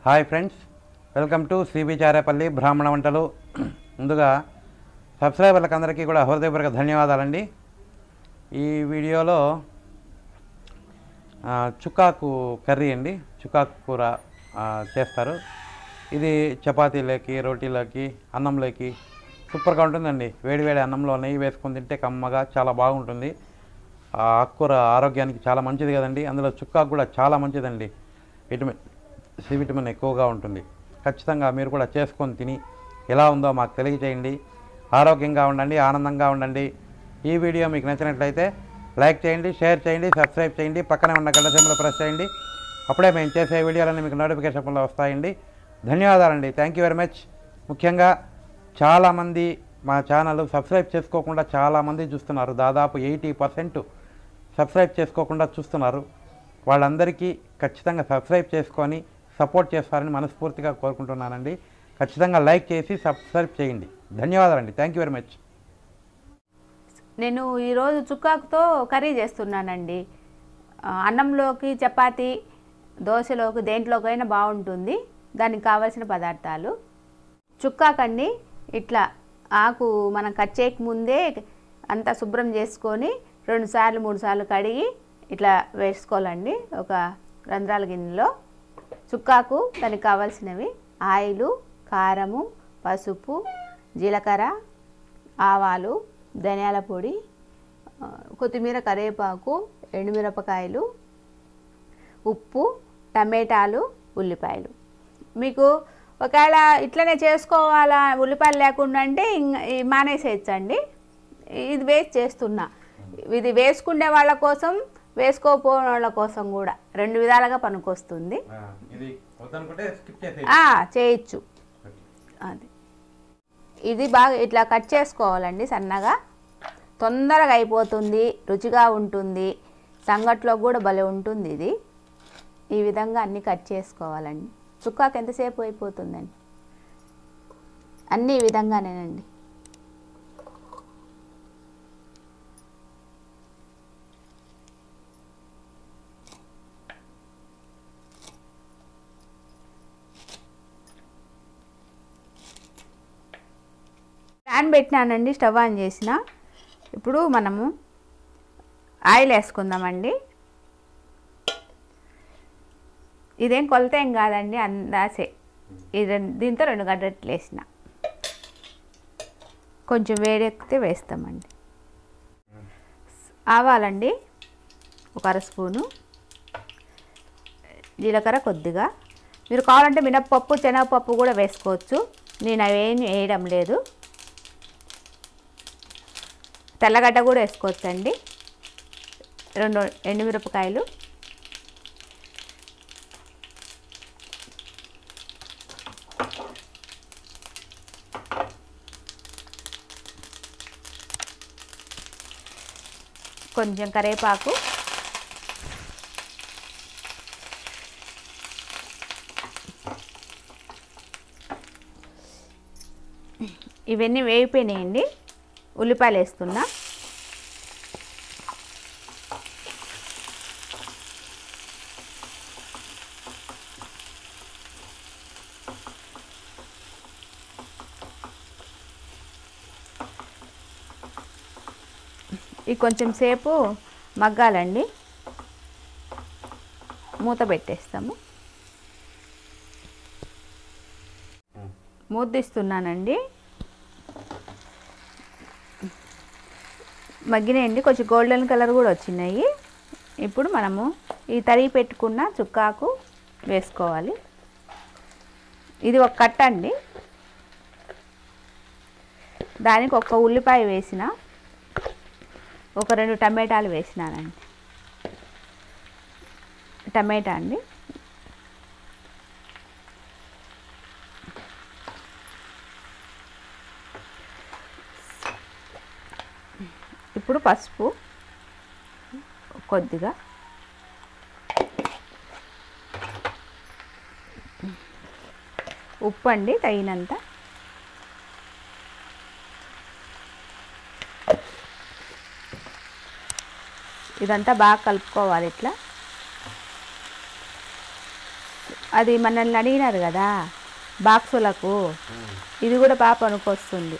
Hi friends, welcome to cbcharepalli బ్రాహ్మణవంటలు. ముందుగా సబ్స్క్రైబర్లకు అందరికీ కూడా హృదయపూర్వక ధన్యవాదాలండి. ఈ వీడియోలో చుక్కాకు కర్రీ అండి, చుక్కాకు కూర చేస్తారు. ఇది చపాతీలోకి, రోటీలోకి, అన్నంలోకి సూపర్గా ఉంటుందండి. వేడివేడి అన్నంలో నెయ్యి వేసుకొని తింటే కమ్మగా చాలా బాగుంటుంది. ఆకుకూర ఆరోగ్యానికి చాలా మంచిది కదండి. అందులో చుక్కాకు కూడా చాలా మంచిదండి. సి విటమిన్ ఎక్కువగా ఉంటుంది. ఖచ్చితంగా మీరు కూడా చేసుకొని తిని ఎలా ఉందో మాకు తెలియజేయండి. ఆరోగ్యంగా ఉండండి, ఆనందంగా ఉండండి. ఈ వీడియో మీకు నచ్చినట్లయితే లైక్ చేయండి, షేర్ చేయండి, సబ్స్క్రైబ్ చేయండి, పక్కనే ఉన్న గంట సింబల్ ప్రెస్ చేయండి. అప్పుడే మేము చేసే వీడియోలన్నీ మీకు నోటిఫికేషన్లో వస్తాయండి. ధన్యవాదాలండి. Thank you very much. ముఖ్యంగా చాలామంది మా ఛానల్ సబ్స్క్రైబ్ చేసుకోకుండా చాలామంది చూస్తున్నారు. దాదాపు 80% సబ్స్క్రైబ్ చేసుకోకుండా చూస్తున్నారు. వాళ్ళందరికీ ఖచ్చితంగా సబ్స్క్రైబ్ చేసుకొని సపోర్ట్ చేస్తారని మనస్ఫూర్తిగా కోరుకుంటున్నానండి. ఖచ్చితంగా లైక్ చేసి సబ్స్క్రైబ్ చేయండి. ధన్యవాదాలండి. Thank you very much. నేను ఈరోజు చుక్కాకుతో కర్రీ చేస్తున్నానండి. అన్నంలోకి, చపాతీ, దోశలోకి, దేంట్లోకైనా బాగుంటుంది. దానికి కావాల్సిన పదార్థాలు: చుక్కాకండి, ఇట్లా ఆకు మనం కట్ చేయక ముందే అంతా శుభ్రం చేసుకొని 2 సార్లు 3 సార్లు కడిగి ఇట్లా వేసుకోవాలండి. ఒక రంధ్రాల గిన్నెలో చుక్కాకు, దానికి కావాల్సినవి ఆయిలు, కారము, పసుపు, జీలకర్ర, ఆవాలు, ధనియాల పొడి, కొత్తిమీర, కరివేపాకు, ఎండుమిరపకాయలు, ఉప్పు, టమాటాలు, ఉల్లిపాయలు. మీకు ఒకవేళ ఇట్లనే చేసుకోవాలా, ఉల్లిపాయలు లేకుండా అంటే మానేసేయచ్చండి. ఇది వేస్ట్ చేస్తున్నా. ఇది వేసుకునే వాళ్ళ కోసం, వేసుకోపోయిన వాళ్ళ కోసం కూడా 2 విధాలుగా పనికొస్తుంది. చేయొచ్చు. అది ఇది బాగా ఇట్లా కట్ చేసుకోవాలండి సన్నగా. తొందరగా అయిపోతుంది, రుచిగా ఉంటుంది, సంగట్లో కూడా భలే ఉంటుంది. ఇది ఈ విధంగా అన్నీ కట్ చేసుకోవాలండి. చుక్కాకు ఎంతసేపు అయిపోతుందండి. అన్నీ ఈ విధంగానేనండి. ప్యాన్ పెట్టినానండి, స్టవ్ ఆన్ చేసిన. ఇప్పుడు మనము ఆయిల్ వేసుకుందామండి. ఇదేం కొలత ఏం కాదండి, అందాసే. దీంతో 2 గడ్డట్లు వేసిన. కొంచెం వేడెక్కితే వేస్తామండి. ఆవాలండి 1 అర స్పూను, జీలకర్ర కొద్దిగా. మీరు కావాలంటే మినప్పప్పు, శనగపప్పు కూడా వేసుకోవచ్చు. నేను అవేం వేయడం లేదు. తెల్లగడ్డ కూడా వేసుకోవచ్చండి. 2 ఎండుమిరపకాయలు, కొంచెం కరివేపాకు, ఇవన్నీ వేగిపోయినాయండి. ఉల్లిపాయలు వేస్తున్నా. ఇది కొంచెం సేపు మగ్గాలండి. మూత పెట్టేస్తాము. మూత తీస్తున్నానండి. మగ్గినాయండి, కొంచెం గోల్డెన్ కలర్ కూడా వచ్చినాయి. ఇప్పుడు మనము ఈ తరిగి పెట్టుకున్న చుక్కాకు వేసుకోవాలి. ఇది ఒక కట్ట అండి. దానికి 1 ఉల్లిపాయ వేసిన, ఒక 2 టమాటాలు వేసినానండి. టమాటా అండి. ఇప్పుడు పసుపు కొద్దిగా, ఉప్పు అండి తగినంత, ఇదంతా బాగా కలుపుకోవాలి. ఇట్లా అది మనల్ని అడిగినారు కదా బాక్సులకు, ఇది కూడా బాగా పనికొస్తుంది.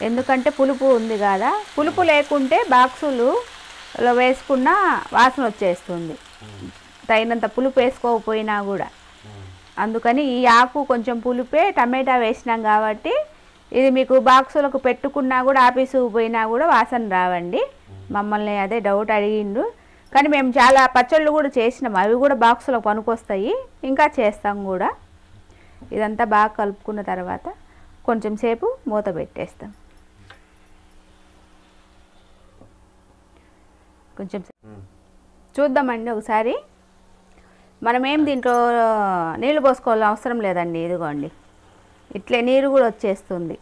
ఎందుకంటే పులుపు ఉంది కదా, పులుపు లేకుంటే బాక్సులలో వేసుకున్న వాసన వచ్చేస్తుంది, తగినంత పులుపు వేసుకోకపోయినా కూడా. అందుకని ఈ ఆకు కొంచెం పులుపే, టమాటా వేసినాం కాబట్టి ఇది మీకు బాక్సులకు పెట్టుకున్నా కూడా ఆఫీసుకు పోయినా కూడా వాసన రావండి. మమ్మల్ని అదే డౌట్ అడిగిండు, కానీ మేము చాలా పచ్చళ్ళు కూడా చేసినాం, అవి కూడా బాక్సులకు పనికొస్తాయి, ఇంకా చేస్తాం కూడా. ఇదంతా బాగా కలుపుకున్న తర్వాత కొంచెం సేపు మూత పెట్టేస్తాం. కొంచెం చూద్దామండి ఒకసారి. మనమేం దీంట్లో నీళ్ళు పోసుకోవాల్సిన అవసరం లేదండి. ఇదిగోండి ఇట్లే నీరు కూడా వచ్చేస్తుంది.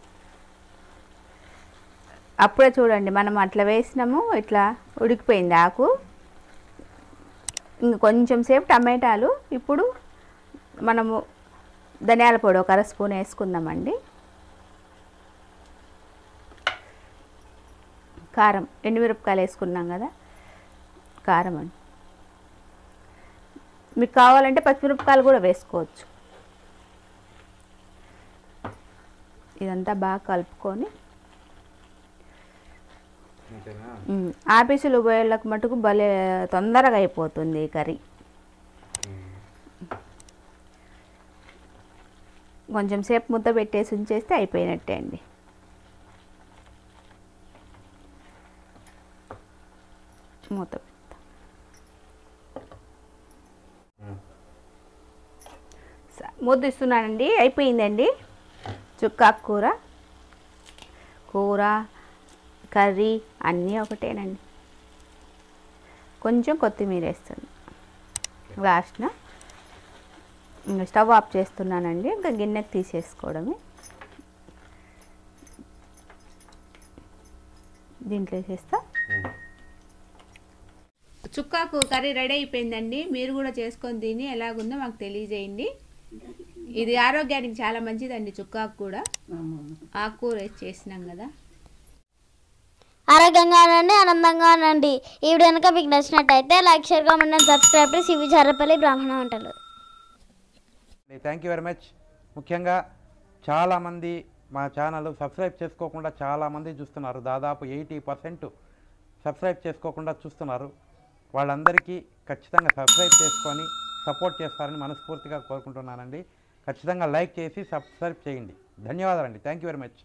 అప్పుడే చూడండి మనం అట్లా వేసినాము, ఇట్లా ఉడికిపోయింది ఆకు. ఇంక కొంచెం సేపు టమాటాలు. ఇప్పుడు మనము ధనియాల పొడి ఒక 1/2 స్పూన్ వేసుకుందామండి. కారం, ఎండుమిరపకాయలు వేసుకున్నాం కదా, కారం అండి. మీకు కావాలంటే పచ్చిమిరపకాయలు కూడా వేసుకోవచ్చు. ఇదంతా బాగా కలుపుకొని ఆఫీసులు పోయేళ్ళకు మటుకు భలే తొందరగా అయిపోతుంది ఈ కర్రీ. కొంచెం సేపు ముద్ద పెట్టేసి ఉంచేస్తే అయిపోయినట్టే అండి. మూత ముద్ద ఇస్తున్నానండి. అయిపోయిందండి చుక్కాకు కూర, కర్రీ అన్నీ ఒకటేనండి. కొంచెం కొత్తిమీర వేస్తుంది లాస్ట్న. స్టవ్ ఆఫ్ చేస్తున్నానండి, ఇంకా గిన్నెకి తీసేసుకోవడమే. దీంట్లో వేసేస్తా. చుక్కాకు కర్రీ రెడీ అయిపోయిందండి. మీరు కూడా చేసుకొని తిని ఎలాగుందో మాకు తెలియజేయండి. ఇది ఆరోగ్యానికి చాలా మంచిదండి. చుక్కాకు కూడా ఆకుకూర చేసినాం కదా. ఆరోగ్యంగా ఉండండి, ఆనందంగా ఉండండి. ఈ వీడియో కనుక మీకు నచ్చినట్టయితే like, share, comment and subscribe to cbcharepalli బ్రాహ్మణ వంటలు. Thank you very much. ముఖ్యంగా చాలామంది మా ఛానల్ సబ్స్క్రైబ్ చేసుకోకుండా చాలామంది చూస్తున్నారు. దాదాపు 80% సబ్స్క్రైబ్ చేసుకోకుండా చూస్తున్నారు. వాళ్ళందరికీ ఖచ్చితంగా సబ్స్క్రైబ్ చేసుకొని సపోర్ట్ చేస్తారని మనస్ఫూర్తిగా కోరుకుంటున్నానండి. ఖచ్చితంగా లైక్ చేసి సబ్స్క్రైబ్ చేయండి. ధన్యవాదాలండి. Thank you very much.